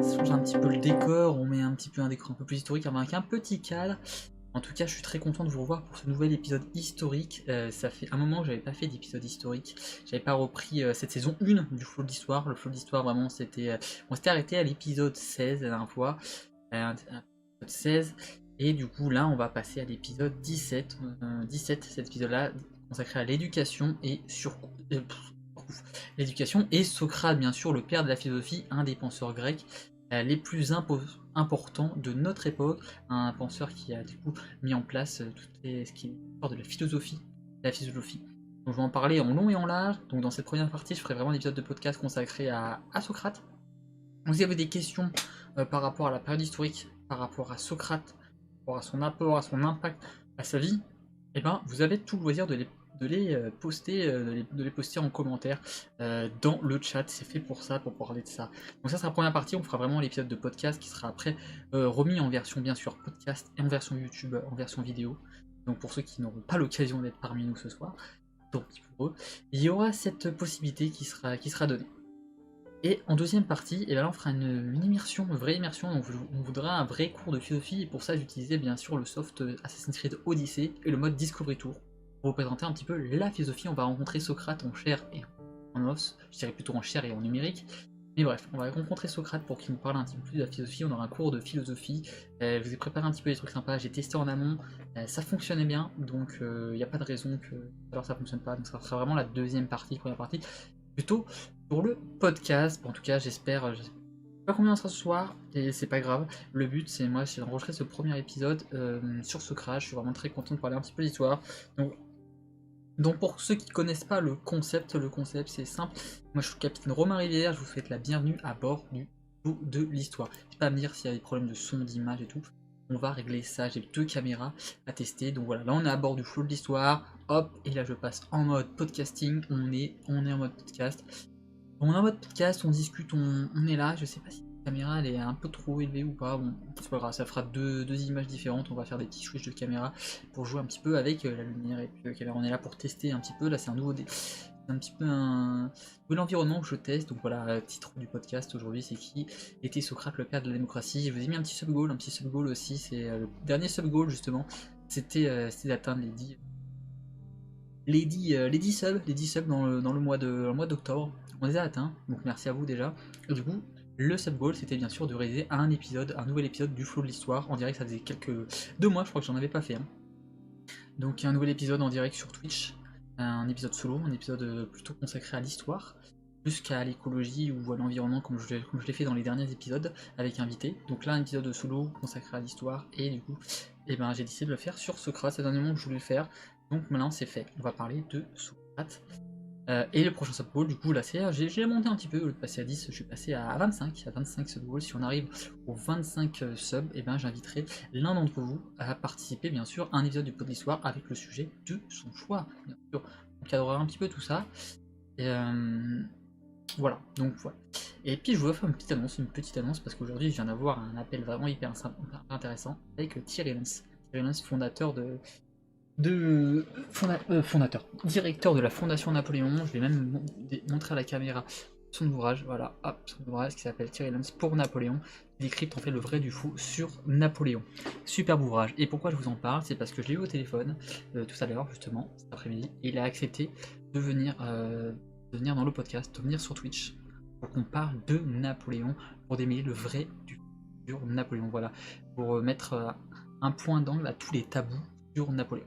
change un petit peu le décor, on met un petit peu un décor un peu plus historique avec un petit cadre. En tout cas, je suis très content de vous revoir pour ce nouvel épisode historique. Ça fait un moment que j'avais pas fait d'épisode historique. J'avais pas repris cette saison 1 du flot d'histoire. Le flot d'histoire, vraiment, c'était. On s'était arrêté à l'épisode 16 la dernière fois. L'épisode 16. Et du coup, là, on va passer à l'épisode 17. 17, cet épisode-là, consacré à l'éducation et l'éducation et Socrate, bien sûr, le père de la philosophie, un des penseurs grecs les plus importants de notre époque, un penseur qui a du coup mis en place ce qui est l'histoire de la philosophie. Donc je vais en parler en long et en large. Donc dans cette première partie, je ferai vraiment un épisode de podcast consacré à Socrate. Donc si vous avez des questions par rapport à la période historique, par rapport à Socrate, par rapport à son apport, à son impact, à sa vie, eh ben, vous avez tout le loisir de les poster en commentaire dans le chat. C'est fait pour ça, pour parler de ça. Donc ça sera la première partie. On fera vraiment l'épisode de podcast qui sera après remis en version bien sûr podcast et en version YouTube, en version vidéo. Donc pour ceux qui n'auront pas l'occasion d'être parmi nous ce soir, tant pis pour eux, il y aura cette possibilité qui sera donnée. Et en deuxième partie, et là on fera une immersion, une vraie immersion, donc on voudra un vrai cours de philosophie, et pour ça j'utilisais bien sûr le soft Assassin's Creed Odyssey et le mode Discovery Tour, pour vous présenter un petit peu la philosophie. On va rencontrer Socrate en chair et en os, je dirais plutôt en chair et en numérique, mais bref, on va rencontrer Socrate pour qu'il nous parle un petit peu plus de la philosophie. On aura un cours de philosophie, je vous ai préparé un petit peu des trucs sympas, j'ai testé en amont, ça fonctionnait bien, donc il n'y a pas de raison que alors ça fonctionne pas, donc ça sera vraiment la deuxième partie, première partie, plutôt pour le podcast. En tout cas, j'espère. Je sais pas combien on sera ce soir, et c'est pas grave. Le but, c'est d'enregistrer ce premier épisode sur Socrate. Je suis vraiment très content de parler un petit peu d'histoire. Donc pour ceux qui connaissent pas le concept c'est simple. Moi, je suis le capitaine Romain Rivière. Je vous souhaite la bienvenue à bord du flot de l'histoire. N'hésitez pas à me dire s'il y a des problèmes de son, d'image et tout. On va régler ça. J'ai 2 caméras à tester. Donc voilà, là on est à bord du flot de l'histoire. Hop, et là je passe en mode podcasting. On est en mode podcast. On est en mode podcast, on discute, on est là. Je sais pas si la caméra elle est un peu trop élevée ou pas. Bon, c'est pas grave, ça fera deux images différentes. On va faire des petits switches de caméra pour jouer un petit peu avec la lumière et puis la caméra. On est là pour tester un petit peu. Là, c'est un petit peu un nouvel environnement que je teste. Donc voilà, le titre du podcast aujourd'hui, c'est qui était Socrate, le père de la démocratie. Je vous ai mis un petit sub goal aussi. C'est le dernier sub goal justement. C'était d'atteindre les 10 subs dans le mois d'octobre. On les a atteints, donc merci à vous déjà. Et du coup, le sub goal c'était bien sûr de réaliser un nouvel épisode du Flow de l'Histoire en direct. Ça faisait 2 mois, je crois que j'en avais pas fait un. Donc un nouvel épisode en direct sur Twitch, un épisode solo, un épisode plutôt consacré à l'histoire, plus qu'à l'écologie ou à l'environnement comme je l'ai fait dans les derniers épisodes avec invité. Donc là un épisode solo consacré à l'histoire, et du coup j'ai décidé de le faire sur Socrate. C'est le dernier moment que je voulais le faire. Donc maintenant c'est fait, on va parler de Socrate. Et le prochain subgoal, du coup, là, j'ai monté un petit peu, au lieu de passer à 10, je suis passé à 25 subgoals. Si on arrive aux 25 subs, et j'inviterai l'un d'entre vous à participer, bien sûr, à un épisode du Pod de l'Histoire avec le sujet de son choix, bien sûr. On cadrera un petit peu tout ça. Et voilà, donc voilà. Et puis je vous faire une petite annonce, parce qu'aujourd'hui, je viens d'avoir un appel vraiment hyper intéressant avec Thierry Lens. Thierry Lens, directeur de la Fondation Napoléon. Je vais même montrer à la caméra son ouvrage, voilà, hop, son ouvrage qui s'appelle Thierry Lens pour Napoléon. Il décrypte en fait le vrai du faux sur Napoléon. Superbe ouvrage. Et pourquoi je vous en parle? C'est parce que je l'ai eu au téléphone tout à l'heure, justement, cet après-midi, et il a accepté de venir dans le podcast, de venir sur Twitch, pour qu'on parle de Napoléon, pour démêler le vrai du faux sur Napoléon, voilà, pour mettre un point d'angle à tous les tabous sur Napoléon.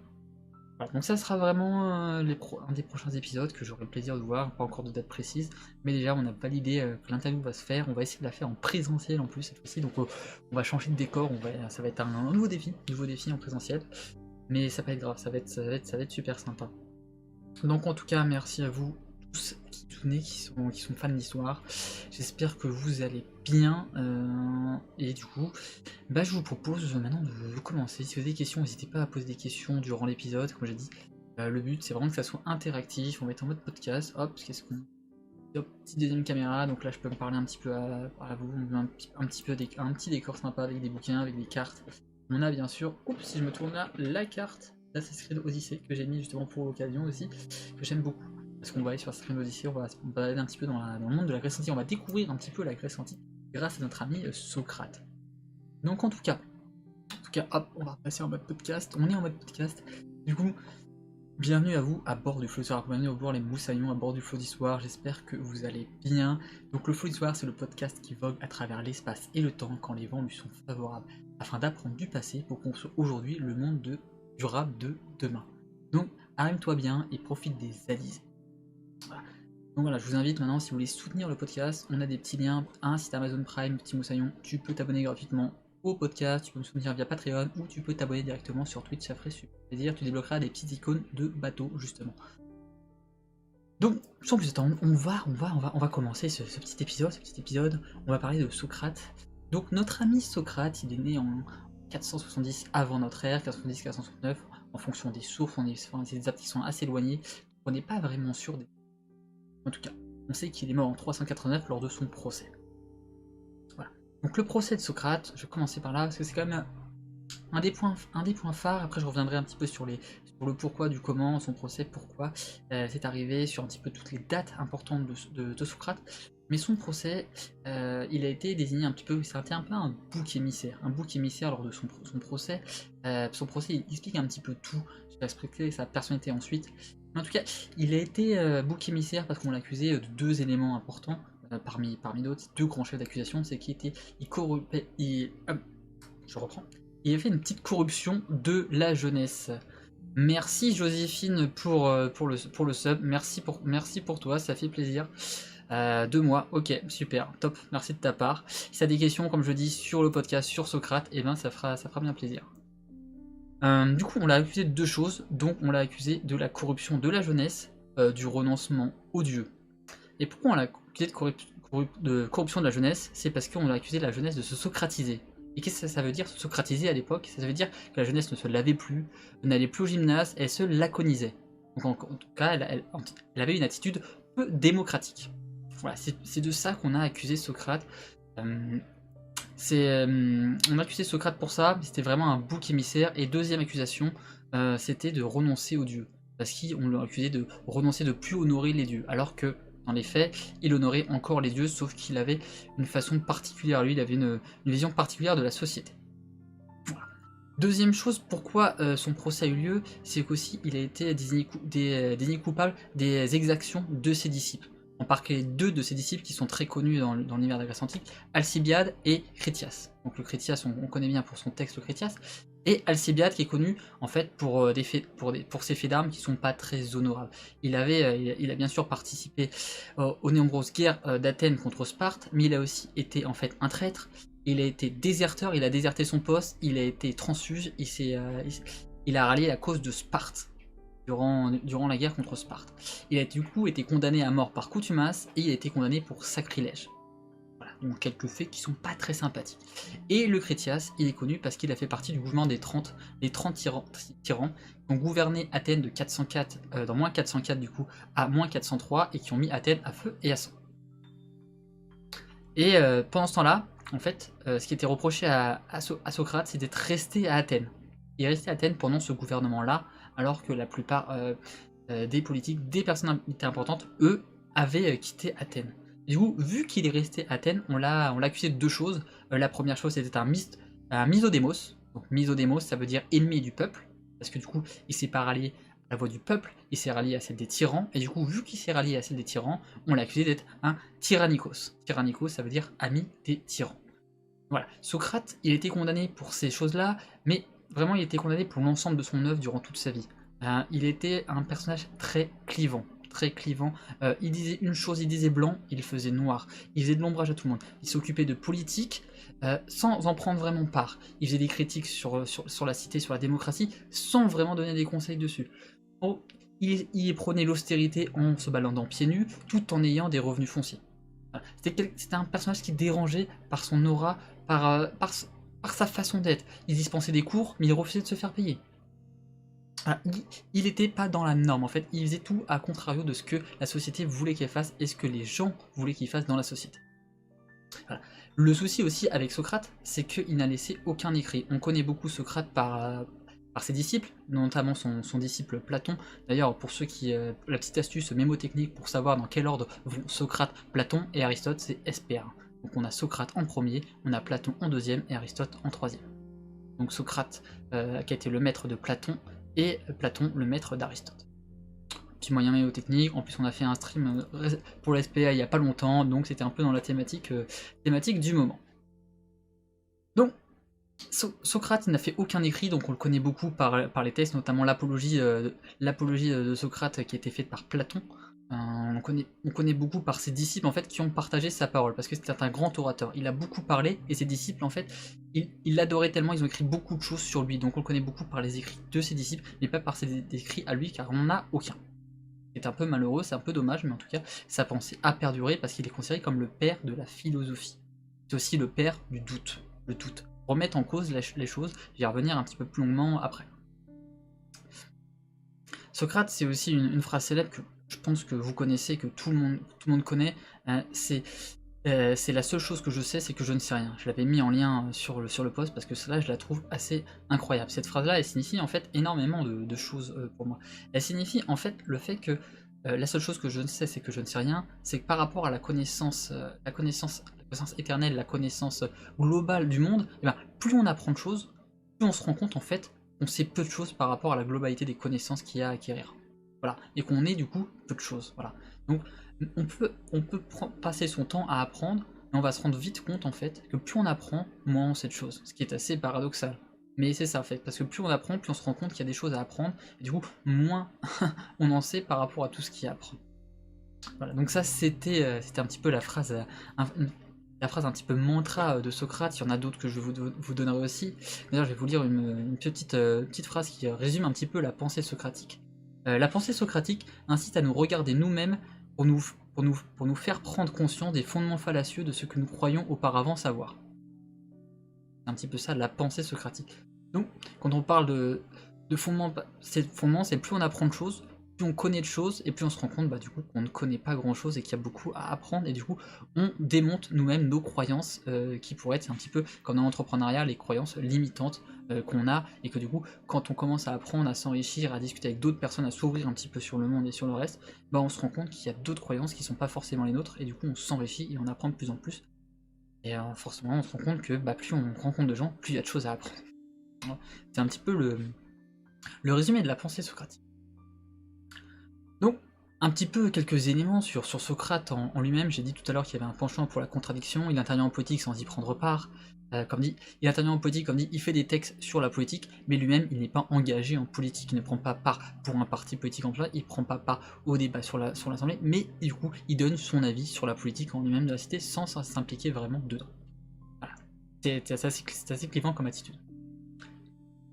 Voilà, donc ça sera vraiment un des prochains épisodes que j'aurai le plaisir de voir, pas encore de date précise, mais déjà on a validé que l'interview va se faire. On va essayer de la faire en présentiel en plus cette fois-ci, donc on va changer de décor, ça va être un nouveau défi en présentiel, mais ça va pas être grave, ça va être super sympa. Donc en tout cas, merci à vous tous qui soutenez, qui sont fans d'histoire. J'espère que vous allez bien. Et du coup, je vous propose maintenant de commencer. Si vous avez des questions, n'hésitez pas à poser des questions durant l'épisode, comme j'ai dit. Le but, c'est vraiment que ça soit interactif. On va être en mode podcast. Hop, qu'est-ce qu'on... Hop, petite deuxième caméra. Donc là, je peux me parler un petit peu à vous. Un petit décor sympa avec des bouquins, avec des cartes. On a bien sûr, oups, si je me tourne là, la carte d'Assassin's Creed Odyssey que j'ai mis justement pour l'occasion aussi, que j'aime beaucoup. Parce qu'on va aller sur Assassin's Creed Odyssey, on va aller un petit peu dans le monde de la Grèce antique, on va découvrir un petit peu la Grèce antique. grâce à notre ami Socrate. Donc en tout cas, hop, on va passer en mode podcast. On est en mode podcast. Du coup, bienvenue à vous à bord du flot d'histoire. Bienvenue à bord les moussaillons à bord du flot d'histoire. J'espère que vous allez bien. Donc le flot d'histoire, c'est le podcast qui vogue à travers l'espace et le temps quand les vents lui sont favorables, afin d'apprendre du passé pour construire aujourd'hui le monde durable de demain. Donc arrête-toi bien et profite des alizés. Voilà. Donc voilà, je vous invite maintenant, si vous voulez soutenir le podcast, on a des petits liens. Un site Amazon Prime, petit moussaillon, tu peux t'abonner gratuitement au podcast, tu peux me soutenir via Patreon ou tu peux t'abonner directement sur Twitch, ça ferait super plaisir, tu débloqueras des petites icônes de bateau justement. Donc, sans plus attendre, on va commencer ce petit épisode, on va parler de Socrate. Donc notre ami Socrate, il est né en 470 avant notre ère, 470-469, en fonction des sources, c'est des dates qui sont assez éloignées, on n'est pas vraiment sûr des... En tout cas, on sait qu'il est mort en 389 lors de son procès. Voilà. Donc le procès de Socrate, je vais commencer par là, parce que c'est quand même un des points phares. Après je reviendrai un petit peu sur le pourquoi, du comment, son procès, pourquoi c'est arrivé, sur un petit peu toutes les dates importantes de Socrate. Mais son procès, il a été désigné un petit peu, c'était un peu un bouc émissaire lors de son procès. Son procès, il explique un petit peu tout, je vais expliquer sa personnalité ensuite. Mais en tout cas, il a été bouc émissaire parce qu'on l'a accusé de deux éléments importants, parmi d'autres, deux grands chefs d'accusation, c'est qu'il corrompait, je reprends. Il a fait une petite corruption de la jeunesse. Merci Joséphine pour le sub, merci pour toi, ça fait plaisir. 2 mois, ok, super, top, merci de ta part. Si tu as des questions, comme je dis, sur le podcast, sur Socrate, et ben ça fera bien plaisir. Du coup, on l'a accusé de deux choses, donc on l'a accusé de la corruption de la jeunesse, du renoncement aux dieux. Et pourquoi on l'a accusé de corruption de la jeunesse? C'est parce qu'on l'a accusé de la jeunesse de se socratiser. Et qu'est-ce que ça veut dire, se socratiser à l'époque? Ça veut dire que la jeunesse ne se lavait plus, n'allait plus au gymnase, elle se laconisait. Donc en tout cas, elle avait une attitude peu démocratique. Voilà, c'est de ça qu'on a accusé Socrate. On a accusé Socrate pour ça, c'était vraiment un bouc émissaire. Et deuxième accusation, c'était de renoncer aux dieux. Parce qu'on l'a accusé de renoncer, de plus honorer les dieux. Alors que dans les faits, il honorait encore les dieux, sauf qu'il avait une façon particulière, lui, il avait une vision particulière de la société. Voilà. Deuxième chose, pourquoi son procès a eu lieu, c'est qu'aussi il a été désigné coupable des exactions de ses disciples. On parle des deux de ses disciples qui sont très connus dans l'univers de la Grèce antique, Alcibiade et Critias. Donc le Critias, on connaît bien pour son texte le Critias, et Alcibiade qui est connu en fait pour ses faits d'armes qui sont pas très honorables. Il a bien sûr participé aux nombreuses guerres d'Athènes contre Sparte, mais il a aussi été en fait un traître. Il a été déserteur, il a déserté son poste, il a été transfuge, il a rallié la cause de Sparte durant la guerre contre Sparte. Il a du coup été condamné à mort par contumace et il a été condamné pour sacrilège. Voilà, donc quelques faits qui sont pas très sympathiques. Et le Critias, il est connu parce qu'il a fait partie du mouvement des 30 tyrans qui ont gouverné Athènes de 404, dans moins 404 du coup, à moins 403 et qui ont mis Athènes à feu et à sang. Et pendant ce temps-là, en fait, ce qui était reproché à Socrate, c'est d'être resté à Athènes. Il est resté à Athènes pendant ce gouvernement-là, alors que la plupart des politiques, des personnalités importantes, eux, avaient quitté Athènes. Du coup, vu qu'il est resté à Athènes, on l'a accusé de deux choses. La première chose, c'était un misodémos. Donc misodémos, ça veut dire ennemi du peuple, parce que du coup, il s'est pas rallié à la voix du peuple, il s'est rallié à celle des tyrans, et du coup, vu qu'il s'est rallié à celle des tyrans, on l'a accusé d'être un tyrannikos. Tyrannikos, ça veut dire ami des tyrans. Voilà, Socrate, il a été condamné pour ces choses-là, mais vraiment, il a été condamné pour l'ensemble de son œuvre durant toute sa vie. Il était un personnage très clivant. Il disait une chose, il disait blanc, il faisait noir. Il faisait de l'ombrage à tout le monde. Il s'occupait de politique sans en prendre vraiment part. Il faisait des critiques sur la cité, sur la démocratie, sans vraiment donner des conseils dessus. Oh, il prônait l'austérité en se baladant pieds nus, tout en ayant des revenus fonciers. Voilà. C'était un personnage qui dérangeait par son aura, par sa façon d'être. Il dispensait des cours, mais il refusait de se faire payer. Il n'était pas dans la norme, en fait, il faisait tout à contrario de ce que la société voulait qu'il fasse et ce que les gens voulaient qu'il fasse dans la société. Voilà. Le souci aussi avec Socrate, c'est qu'il n'a laissé aucun écrit. On connaît beaucoup Socrate par ses disciples, notamment son disciple Platon. D'ailleurs, pour ceux qui... la petite astuce mémotechnique pour savoir dans quel ordre vont Socrate, Platon et Aristote, c'est SPR. Donc on a Socrate en premier, on a Platon en deuxième et Aristote en troisième. Donc Socrate qui a été le maître de Platon et Platon le maître d'Aristote. Petit moyen mémotechnique, en plus on a fait un stream pour la SPA il n'y a pas longtemps, donc c'était un peu dans la thématique du moment. Donc Socrate n'a fait aucun écrit, donc on le connaît beaucoup par les textes, notamment l'apologie de Socrate qui a été faite par Platon. On connaît beaucoup par ses disciples en fait qui ont partagé sa parole, parce que c'était un grand orateur. Il a beaucoup parlé et ses disciples en fait, ils l'adoraient tellement, ils ont écrit beaucoup de choses sur lui. Donc on le connaît beaucoup par les écrits de ses disciples, mais pas par ses écrits à lui, car on n'en a aucun. C'est un peu malheureux, c'est un peu dommage, mais en tout cas, sa pensée a perduré parce qu'il est considéré comme le père de la philosophie. C'est aussi le père du doute, le doute. Remettre en cause les choses, j'y revenir un petit peu plus longuement après. Socrate, c'est aussi une phrase célèbre que je pense que vous connaissez, que tout le monde connaît. C'est la seule chose que je sais, c'est que je ne sais rien. Je l'avais mis en lien sur le post parce que cela, je la trouve assez incroyable. Cette phrase-là, elle signifie en fait énormément de choses pour moi. Elle signifie en fait le fait que la seule chose que je ne sais, c'est que je ne sais rien. C'est que par rapport à la connaissance éternelle, la connaissance globale du monde, et ben, plus on apprend de choses, plus on se rend compte en fait qu'on sait peu de choses par rapport à la globalité des connaissances qu'il y a à acquérir. Voilà, et qu'on est du coup peu de choses. Voilà. Donc on peut passer son temps à apprendre, mais on va se rendre vite compte en fait que plus on apprend, moins on sait de choses, ce qui est assez paradoxal. Mais c'est ça en fait, parce que plus on apprend, plus on se rend compte qu'il y a des choses à apprendre, et du coup, moins on en sait par rapport à tout ce qu'il y a à apprendre. Voilà, donc ça c'était un petit peu la phrase un petit peu mantra de Socrate. Il y en a d'autres que je vous donnerai aussi. D'ailleurs, je vais vous lire une petite phrase qui résume un petit peu la pensée socratique. La pensée socratique incite à nous regarder nous-mêmes pour nous faire prendre conscience des fondements fallacieux de ce que nous croyons auparavant savoir. C'est un petit peu ça, la pensée socratique. Donc, quand on parle de fondements, c'est plus on apprend de choses, plus on connaît de choses, et plus on se rend compte du coup qu'on ne connaît pas grand-chose et qu'il y a beaucoup à apprendre, et du coup, on démonte nous-mêmes nos croyances qui pourraient être un petit peu, comme dans l'entrepreneuriat, les croyances limitantes qu'on a, et que du coup, quand on commence à apprendre, à s'enrichir, à discuter avec d'autres personnes, à s'ouvrir un petit peu sur le monde et sur le reste, on se rend compte qu'il y a d'autres croyances qui ne sont pas forcément les nôtres, et du coup, on s'enrichit et on apprend de plus en plus. Et forcément, on se rend compte que plus on rencontre de gens, plus il y a de choses à apprendre. C'est un petit peu le résumé de la pensée socratique. Donc, un petit peu quelques éléments sur Socrate en lui-même. J'ai dit tout à l'heure qu'il y avait un penchant pour la contradiction. Il intervient en politique sans y prendre part. Comme dit, il intervient en politique, comme dit, il fait des textes sur la politique, mais lui-même, il n'est pas engagé en politique. Il ne prend pas part pour un parti politique en place, il ne prend pas part au débat sur l'Assemblée, mais du coup, il donne son avis sur la politique en lui-même de la cité sans s'impliquer vraiment dedans. Voilà. C'est assez clivant comme attitude.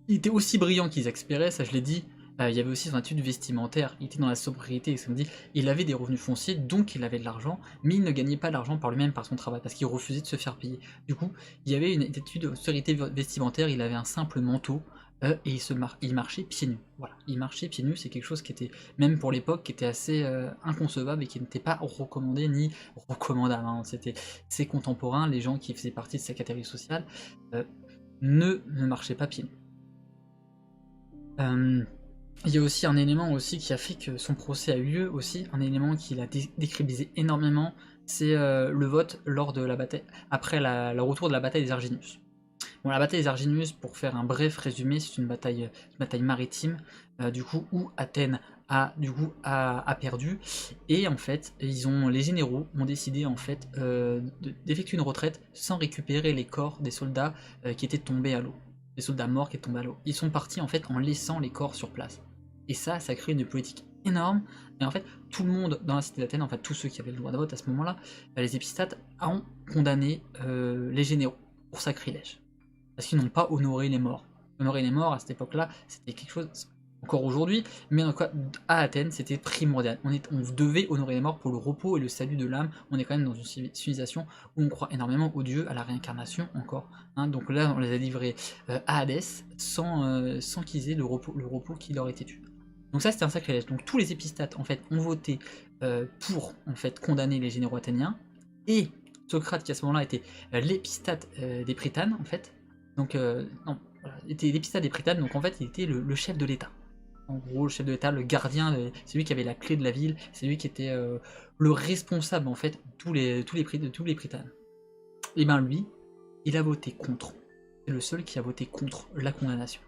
Il était aussi brillant qu'Isaac Pérez, ça je l'ai dit. Il y avait aussi son attitude vestimentaire, il était dans la sobriété, ça me dit, il avait des revenus fonciers, donc il avait de l'argent, mais il ne gagnait pas l'argent par lui-même, par son travail, parce qu'il refusait de se faire payer. Du coup, il y avait une attitude de sobriété vestimentaire, il avait un simple manteau, et il marchait pieds nus. Voilà, il marchait pieds nus, c'est quelque chose qui était, même pour l'époque, qui était assez inconcevable et qui n'était pas recommandé ni recommandable. Hein. C'était ses contemporains, les gens qui faisaient partie de sa catégorie sociale, ne marchaient pas pieds nus. Il y a aussi un élément aussi qui a fait que son procès a eu lieu aussi, un élément qu'il a décrédibilisé énormément, c'est le vote lors de la bataille, après le retour de la bataille des Arginius. Bon, la bataille des Arginius, pour faire un bref résumé, c'est une bataille maritime, du coup, où Athènes a perdu, et en fait, les généraux ont décidé en fait d'effectuer une retraite sans récupérer les corps des soldats qui étaient tombés à l'eau. Les soldats morts qui étaient tombés à l'eau. Ils sont partis en fait en laissant les corps sur place. Et ça crée une politique énorme. Et en fait, tout le monde dans la cité d'Athènes, en fait, tous ceux qui avaient le droit de vote à ce moment-là, les épistates ont condamné les généraux pour sacrilège. Parce qu'ils n'ont pas honoré les morts. Honorer les morts à cette époque-là, c'était quelque chose, encore aujourd'hui, mais à Athènes, c'était primordial. On devait honorer les morts pour le repos et le salut de l'âme. On est quand même dans une civilisation où on croit énormément aux dieux, à la réincarnation encore. Hein. Donc là, on les a livrés à Hadès sans qu'ils aient le repos qui leur était dû. Donc ça, c'était un sacrilège. Donc tous les épistates, en fait, ont voté pour, en fait, condamner les généraux athéniens. Et Socrate, qui à ce moment-là était l'épistate des Prytanes, en fait. Donc, était l'épistate des Prytanes, donc en fait, il était le chef de l'État. En gros, le chef de l'État, le gardien, c'est lui qui avait la clé de la ville, c'est lui qui était le responsable, en fait, de tous les Prytanes. et bien lui, il a voté contre. C'est le seul qui a voté contre la condamnation.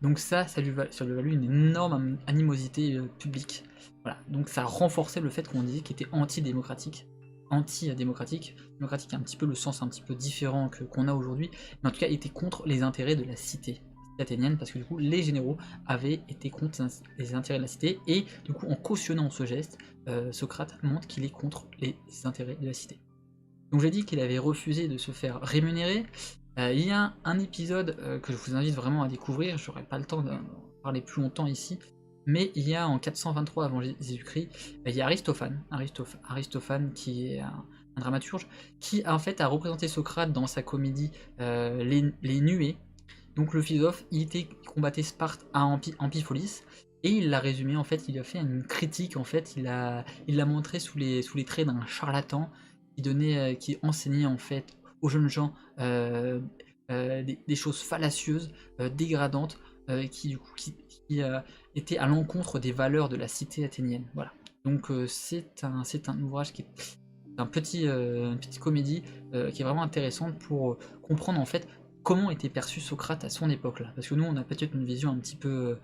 Donc ça lui a valu une énorme animosité publique. Voilà, donc ça renforçait le fait qu'on disait qu'il était antidémocratique. Antidémocratique, démocratique a un petit peu le sens un petit peu différent qu'on a aujourd'hui, mais en tout cas il était contre les intérêts de la cité athénienne, parce que du coup les généraux avaient été contre les intérêts de la cité, et du coup en cautionnant ce geste, Socrate montre qu'il est contre les intérêts de la cité. Donc j'ai dit qu'il avait refusé de se faire rémunérer. Il y a un épisode que je vous invite vraiment à découvrir, j'aurai pas le temps d'en parler plus longtemps ici, mais il y a en 423 avant Jésus-Christ, il y a Aristophane qui est un dramaturge, qui en fait a représenté Socrate dans sa comédie les Nuées. Donc le philosophe, il combattait Sparte à Amphipolis, et il l'a résumé, en fait, il a fait une critique, en fait, il l'a montré sous les traits d'un charlatan, qui enseignait en fait aux jeunes gens des choses fallacieuses, dégradantes, qui étaient à l'encontre des valeurs de la cité athénienne. Voilà. Donc c'est un ouvrage qui est une petite comédie qui est vraiment intéressante pour comprendre en fait comment était perçu Socrate à son époque-là. Parce que nous, on a peut-être une vision un petit peu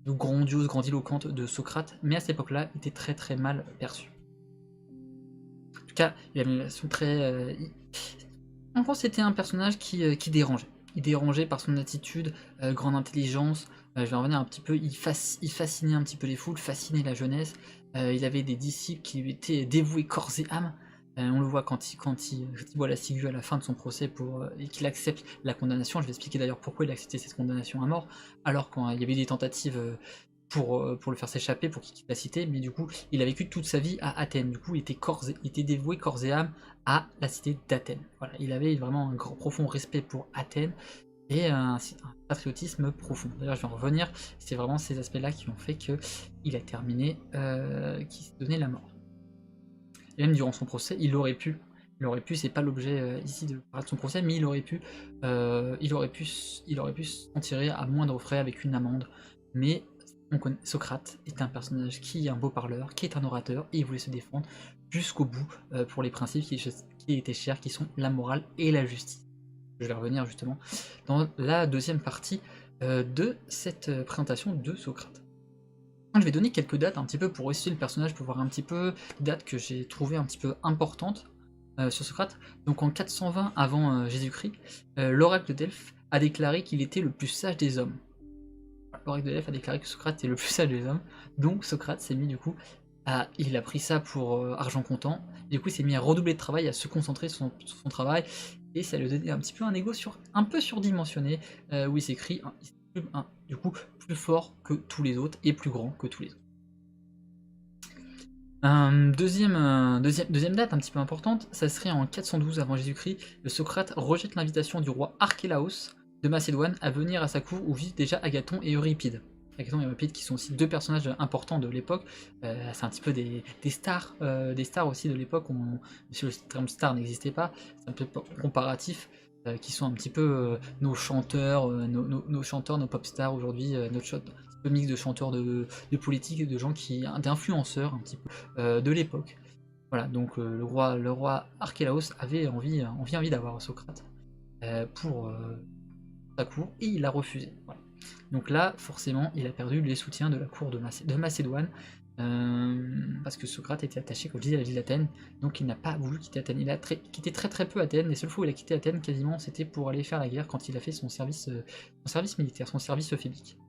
grandiose, grandiloquente de Socrate, mais à cette époque-là, il était très très mal perçu. En tout cas, il avait une relation très... En gros, c'était un personnage qui dérangeait. Il dérangeait par son attitude, grande intelligence, je vais en revenir un petit peu, il fascinait un petit peu les foules, fascinait la jeunesse, il avait des disciples qui lui étaient dévoués corps et âme, on le voit quand il voit la ciguë à la fin de son procès et qu'il accepte la condamnation. Je vais expliquer d'ailleurs pourquoi il a accepté cette condamnation à mort, alors quand il y avait des tentatives pour le faire s'échapper, pour qu'il quitte la cité, mais du coup il a vécu toute sa vie à Athènes, du coup il était dévoué corps et âme à la cité d'Athènes. Voilà, il avait vraiment un profond respect pour Athènes et un patriotisme profond. D'ailleurs je vais en revenir, c'est vraiment ces aspects-là qui ont fait qu'il a terminé, qu'il s'est donné la mort. Et même durant son procès, il aurait pu, c'est pas l'objet ici de parler de son procès, mais il aurait pu s'en tirer à moindre frais avec une amende. Mais Socrate est un personnage qui est un beau parleur, qui est un orateur, et il voulait se défendre jusqu'au bout pour les principes qui étaient chers, qui sont la morale et la justice. Je vais revenir justement dans la deuxième partie de cette présentation de Socrate. Je vais donner quelques dates un petit peu pour essayer le personnage, pour voir un petit peu les dates que j'ai trouvées un petit peu importantes sur Socrate. Donc en 420 avant Jésus-Christ, l'oracle de Delphes a déclaré qu'il était le plus sage des hommes. L'oracle de Delphes a déclaré que Socrate était le plus sage des hommes, donc Socrate s'est mis du coup il a pris ça pour argent comptant, du coup il s'est mis à redoubler de travail, à se concentrer sur son travail, et ça lui a donné un petit peu un ego un peu surdimensionné, où il s'écrit du coup plus fort que tous les autres et plus grand que tous les autres. Deuxième date un petit peu importante, ça serait en 412 avant Jésus-Christ, le Socrate rejette l'invitation du roi Archélaos de Macédoine à venir à sa cour où vivent déjà Agathon et Euripide. Agathon et Euripide qui sont aussi deux personnages importants de l'époque, c'est un petit peu des stars aussi de l'époque, si le terme star n'existait pas, c'est un peu comparatif, qui sont un petit peu nos chanteurs, nos pop stars aujourd'hui, notre mix de chanteurs de politique et de gens d'influenceurs un petit peu de l'époque. Voilà, donc le roi Archélaos avait envie d'avoir Socrate pour sa cour, et il a refusé. Voilà. Donc là, forcément, il a perdu les soutiens de la cour de Macédoine, parce que Socrate était attaché, comme je disais, à la ville d'Athènes, donc il n'a pas voulu quitter Athènes. Il a quitté très très peu Athènes. Les seules fois où il a quitté Athènes, quasiment, c'était pour aller faire la guerre quand il a fait son service militaire, son service phébique.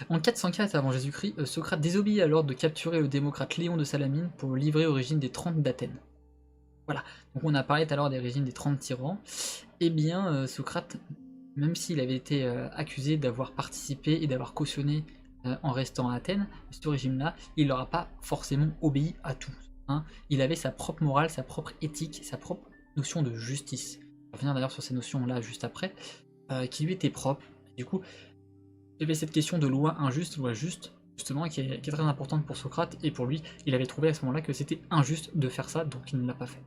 En 404 avant Jésus-Christ, Socrate désobéit à l'ordre de capturer le démocrate Léon de Salamine pour le livrer au régime des 30 d'Athènes. Voilà, donc on a parlé tout à l'heure des régimes des 30 tyrans. Eh bien, Socrate, même s'il avait été accusé d'avoir participé et d'avoir cautionné en restant à Athènes, ce régime-là, il n'aura pas forcément obéi à tout. Hein. Il avait sa propre morale, sa propre éthique, sa propre notion de justice. On va revenir d'ailleurs sur ces notions-là juste après, qui lui étaient propres. Du coup, il y avait cette question de loi injuste, loi juste, justement, qui est très importante pour Socrate, et pour lui, il avait trouvé à ce moment-là que c'était injuste de faire ça, donc il ne l'a pas fait.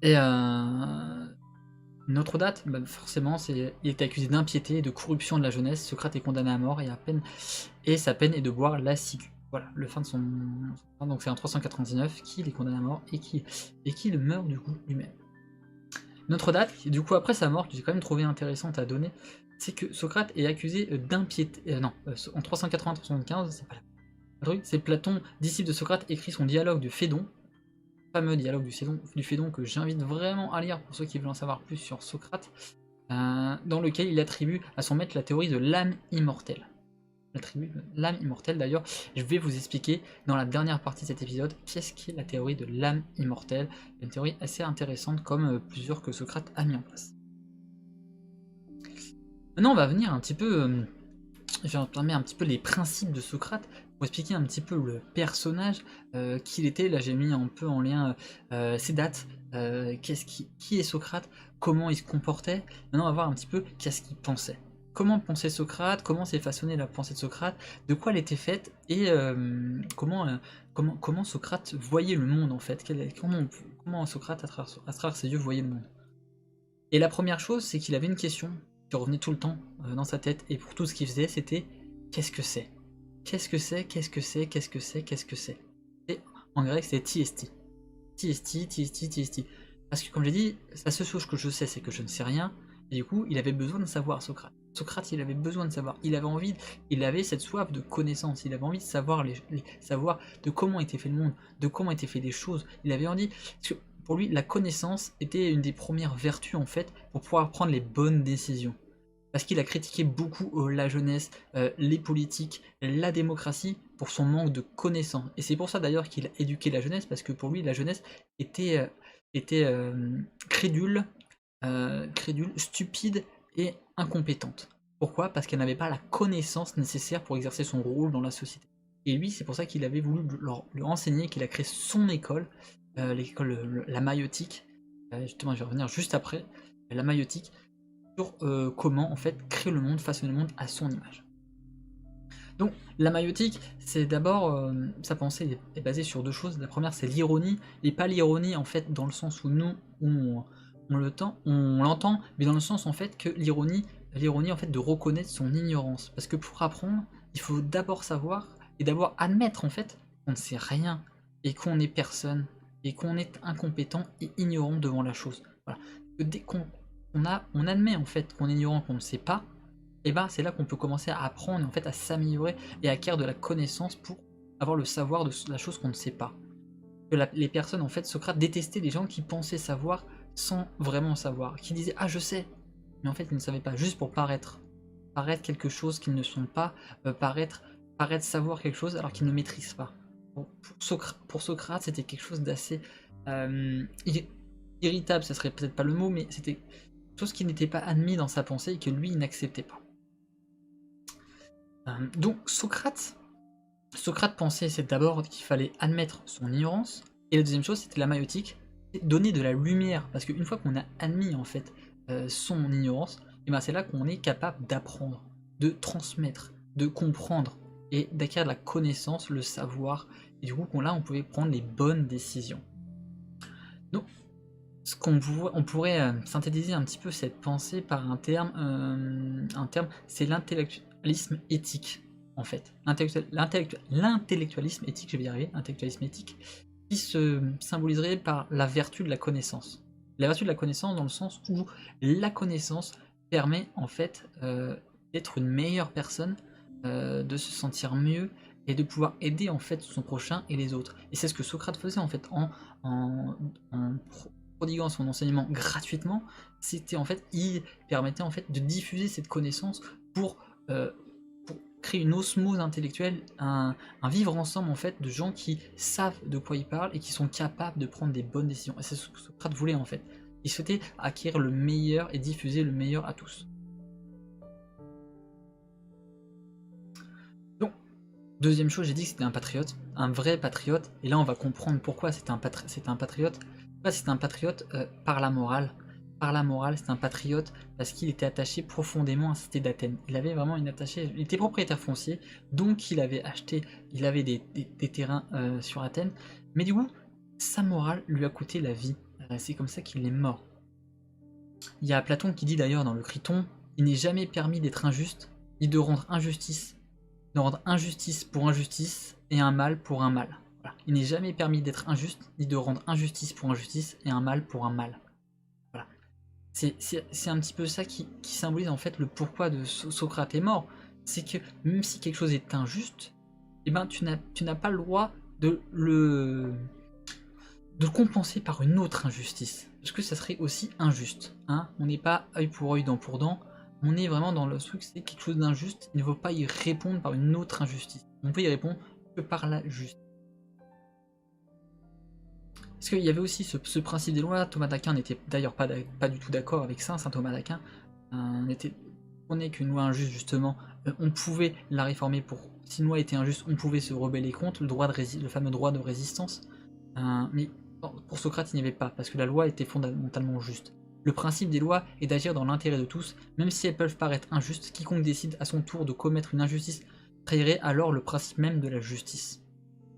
Et une autre date, bah forcément, il était accusé d'impiété et de corruption de la jeunesse. Socrate est condamné à mort et sa peine est de boire la ciguë. voilà, le fin de son... Donc c'est en 399 qu'il est condamné à mort et qu'il meurt du coup lui-même. Notre date, du coup après sa mort, que j'ai quand même trouvé intéressante à donner, c'est que Socrate est accusé d'impiété... en 380-375, c'est pas la truc, c'est Platon, disciple de Socrate, écrit son dialogue du Phédon, fameux dialogue du Phédon que j'invite vraiment à lire pour ceux qui veulent en savoir plus sur Socrate, dans lequel il attribue à son maître la théorie de l'âme immortelle. L'âme immortelle d'ailleurs, je vais vous expliquer dans la dernière partie de cet épisode qu'est-ce qu'est la théorie de l'âme immortelle, une théorie assez intéressante comme plusieurs que Socrate a mis en place. Maintenant on va venir un petit peu, je vais entamer un petit peu les principes de Socrate pour expliquer un petit peu le personnage qu'il était. Là j'ai mis un peu en lien ses dates, qui est Socrate, comment il se comportait. Maintenant on va voir un petit peu qu'est-ce qu'il pensait. Comment pensait Socrate, comment s'est façonnée la pensée de Socrate, de quoi elle était faite et comment Socrate voyait le monde en fait, comment Socrate à travers ses yeux voyait le monde. Et la première chose c'est qu'il avait une question qui revenait tout le temps dans sa tête et pour tout ce qu'il faisait c'était qu'est-ce que c'est? Qu'est-ce que c'est? Qu'est-ce que c'est? Qu'est-ce que c'est? Qu'est-ce que c'est? Et en grec c'est TST. TST. Parce que comme j'ai dit, la seule chose que je sais c'est que je ne sais rien. Et du coup, il avait besoin de savoir, Socrate. Socrate, il avait besoin de savoir. Il avait cette soif de connaissance. Il avait envie de savoir, savoir de comment était fait le monde, de comment étaient fait les choses. Il avait envie, parce que pour lui, la connaissance était une des premières vertus en fait pour pouvoir prendre les bonnes décisions. Parce qu'il a critiqué beaucoup la jeunesse, les politiques, la démocratie pour son manque de connaissances. Et c'est pour ça d'ailleurs qu'il a éduqué la jeunesse, parce que pour lui, la jeunesse était crédule, stupide et incompétente. Pourquoi? Parce qu'elle n'avait pas la connaissance nécessaire pour exercer son rôle dans la société. Et lui, c'est pour ça qu'il avait voulu leur enseigner, qu'il a créé son école, l'école, la maïotique. Justement, je vais revenir juste après, la maïotique, sur comment en fait créer le monde, façonner le monde à son image. Donc la maïotique, c'est d'abord, sa pensée est basée sur deux choses. La première c'est l'ironie, et pas l'ironie en fait dans le sens où nous on l'entend, mais dans le sens en fait que l'ironie en fait de reconnaître son ignorance. Parce que pour apprendre, il faut d'abord savoir et d'abord admettre en fait qu'on ne sait rien et qu'on est personne et qu'on est incompétent et ignorant devant la chose. Voilà. Que dès qu'on admet en fait qu'on est ignorant, qu'on ne sait pas, et ben c'est là qu'on peut commencer à apprendre en fait à s'améliorer et à acquérir de la connaissance pour avoir le savoir de la chose qu'on ne sait pas. Que les personnes en fait, Socrate détestait les gens qui pensaient savoir sans vraiment savoir, qui disaient ah je sais, mais en fait ils ne savaient pas, juste pour paraître quelque chose qu'ils ne sont pas, paraître savoir quelque chose alors qu'ils ne maîtrisent pas. Pour Socrate c'était quelque chose d'assez irritable, ça serait peut-être pas le mot, mais c'était chose qui n'était pas admis dans sa pensée et que lui il n'acceptait pas. Donc Socrate pensait c'est d'abord qu'il fallait admettre son ignorance, et la deuxième chose c'était la maïotique, donner de la lumière, parce qu'une fois qu'on a admis en fait son ignorance, et ben c'est là qu'on est capable d'apprendre, de transmettre, de comprendre et d'acquérir de la connaissance, le savoir, et du coup là on pouvait prendre les bonnes décisions. Donc on pourrait synthétiser un petit peu cette pensée par un terme c'est l'intellectualisme éthique, en fait. L'intellectualisme éthique, je vais y arriver, intellectualisme éthique, qui se symboliserait par la vertu de la connaissance. La vertu de la connaissance dans le sens où la connaissance permet en fait d'être une meilleure personne, de se sentir mieux et de pouvoir aider en fait son prochain et les autres. Et c'est ce que Socrate faisait en fait en prodiguant son enseignement gratuitement. C'était en fait, il permettait en fait de diffuser cette connaissance pour créer une osmose intellectuelle, un vivre ensemble en fait de gens qui savent de quoi ils parlent et qui sont capables de prendre des bonnes décisions. Et c'est ce que Socrate voulait en fait. Il souhaitait acquérir le meilleur et diffuser le meilleur à tous. Donc, deuxième chose, j'ai dit que c'était un patriote, un vrai patriote, et là on va comprendre pourquoi c'était un patriote. C'est un patriote par la morale. Par la morale, c'est un patriote parce qu'il était attaché profondément à la cité d'Athènes. Il avait vraiment une attachée. Il était propriétaire foncier, donc il avait acheté, il avait des terrains sur Athènes. Mais du coup, sa morale lui a coûté la vie. C'est comme ça qu'il est mort. Il y a Platon qui dit d'ailleurs dans le Criton, il n'est jamais permis d'être injuste, ni de rendre injustice de rendre injustice pour injustice et un mal pour un mal. Voilà. Il n'est jamais permis d'être injuste, ni de rendre injustice pour injustice et un mal pour un mal. Voilà. C'est un petit peu ça qui symbolise en fait le pourquoi de Socrate est mort. C'est que même si quelque chose est injuste, eh ben, tu n'as pas le droit de le compenser par une autre injustice. Parce que ça serait aussi injuste. Hein, on n'est pas œil pour œil, dent pour dent. On est vraiment dans le truc, c'est quelque chose d'injuste. Il ne faut pas y répondre par une autre injustice. On peut y répondre que par la justice. Parce qu'il y avait aussi ce principe des lois. Thomas d'Aquin n'était d'ailleurs pas du tout d'accord avec ça. Saint Thomas d'Aquin prenait qu'une loi injuste, justement, on pouvait la réformer pour. Si une loi était injuste, on pouvait se rebeller contre le fameux droit de résistance. Mais pour Socrate, il n'y avait pas, parce que la loi était fondamentalement juste. Le principe des lois est d'agir dans l'intérêt de tous, même si elles peuvent paraître injustes. Quiconque décide à son tour de commettre une injustice trahirait alors le principe même de la justice.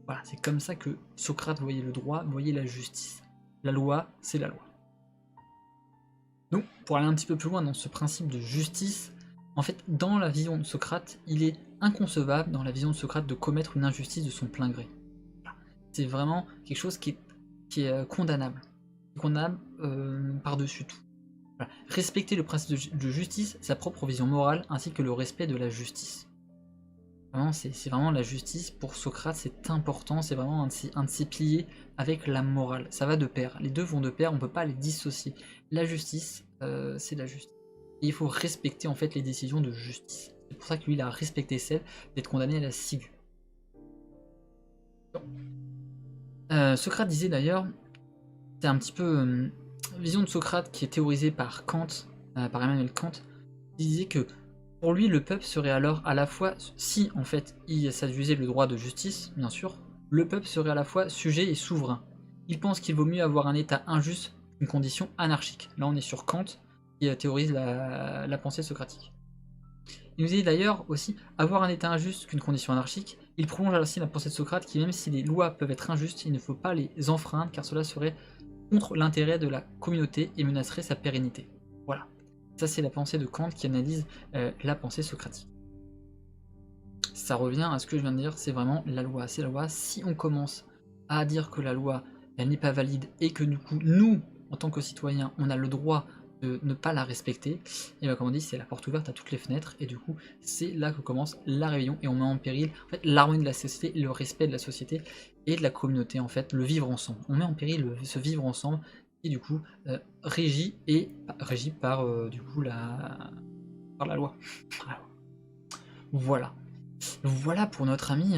Voilà, c'est comme ça que Socrate voyait le droit, voyait la justice. La loi, c'est la loi. Donc, pour aller un petit peu plus loin dans ce principe de justice, en fait, dans la vision de Socrate, il est inconcevable, dans la vision de Socrate, de commettre une injustice de son plein gré. Voilà. C'est vraiment quelque chose qui est condamnable. Condamnable par-dessus tout. Voilà. Respecter le principe de justice, sa propre vision morale, ainsi que le respect de la justice. Vraiment, c'est vraiment la justice, pour Socrate, c'est important, c'est vraiment un de ses piliers avec la morale. Ça va de pair, les deux vont de pair, on ne peut pas les dissocier. La justice, c'est la justice. Et il faut respecter en fait les décisions de justice. C'est pour ça que lui, il a respecté celle d'être condamné à la ciguë. Socrate disait d'ailleurs, c'est un petit peu vision de Socrate qui est théorisée par Kant, par Emmanuel Kant, il disait que pour lui, le peuple serait alors à la fois, si en fait il s'adusait le droit de justice, bien sûr, le peuple serait à la fois sujet et souverain. Il pense qu'il vaut mieux avoir un état injuste qu'une condition anarchique. Là on est sur Kant, qui théorise la pensée socratique. Il nous dit d'ailleurs aussi, avoir un état injuste qu'une condition anarchique, il prolonge ainsi la pensée de Socrate qui même si les lois peuvent être injustes, il ne faut pas les enfreindre car cela serait contre l'intérêt de la communauté et menacerait sa pérennité. Voilà. Ça, c'est la pensée de Kant qui analyse la pensée socratique. Ça revient à ce que je viens de dire, c'est vraiment la loi. C'est la loi. Si on commence à dire que la loi, elle n'est pas valide et que du coup, nous, en tant que citoyens, on a le droit de ne pas la respecter, et bien comme on dit, c'est la porte ouverte à toutes les fenêtres, et du coup, c'est là que commence la rébellion, et on met en péril en fait, l'harmonie de la société, le respect de la société et de la communauté, en fait, le vivre ensemble. On met en péril ce vivre ensemble, et du coup régi par du coup par la loi. Voilà. Voilà pour notre ami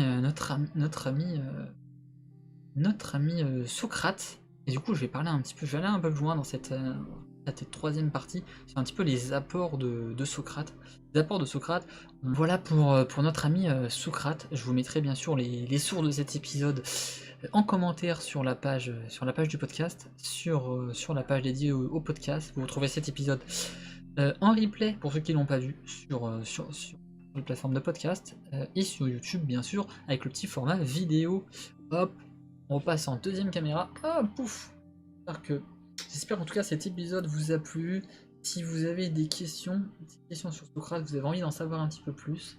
Socrate. Et du coup je vais parler un petit peu, je vais aller un peu plus loin dans cette troisième partie sur un petit peu les apports de Socrate. Les apports de Socrate. Voilà pour notre ami Socrate. Je vous mettrai bien sûr les sources de cet épisode en commentaire sur la page du podcast, sur la page dédiée au podcast. Vous retrouvez cet épisode en replay pour ceux qui ne l'ont pas vu sur les plateformes de podcast et sur YouTube bien sûr avec le petit format vidéo. Hop, on repasse en deuxième caméra. Ah pouf. J'espère qu'en tout cas cet épisode vous a plu. Si vous avez des questions sur Socrate, vous avez envie d'en savoir un petit peu plus,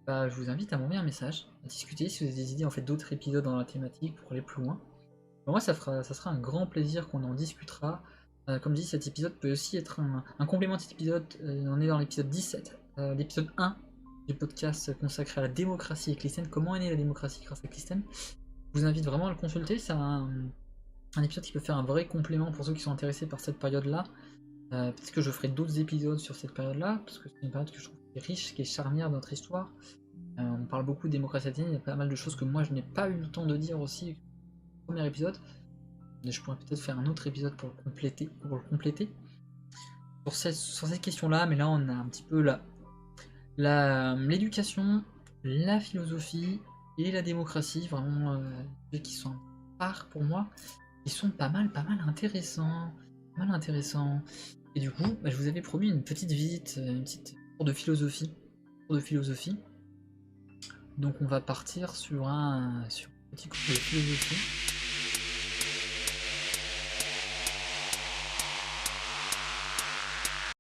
je vous invite à m'envoyer un message, à discuter si vous avez des idées en fait d'autres épisodes dans la thématique pour aller plus loin. Pour moi ça sera un grand plaisir qu'on en discutera. Comme dit, cet épisode peut aussi être un complément de cet épisode. On est dans l'épisode 17, l'épisode 1 du podcast consacré à la démocratie éclistène. Comment est née la démocratie grâce à Clisthène. Je vous invite vraiment à le consulter, c'est un épisode qui peut faire un vrai complément pour ceux qui sont intéressés par cette période-là. Peut-être que je ferai d'autres épisodes sur cette période-là, parce que c'est une période que je trouve qui est riche, qui est charnière de notre histoire. On parle beaucoup de démocratie athénienne, il y a pas mal de choses que moi je n'ai pas eu le temps de dire aussi au premier épisode. Mais je pourrais peut-être faire un autre épisode pour le compléter. Sur cette question-là, mais là on a un petit peu l'éducation, la philosophie et la démocratie, vraiment qui sont rares pour moi, qui sont pas mal intéressants. Et du coup, je vous avais promis une petite visite, une petite cours de philosophie. Donc on va partir sur un petit cours de philosophie.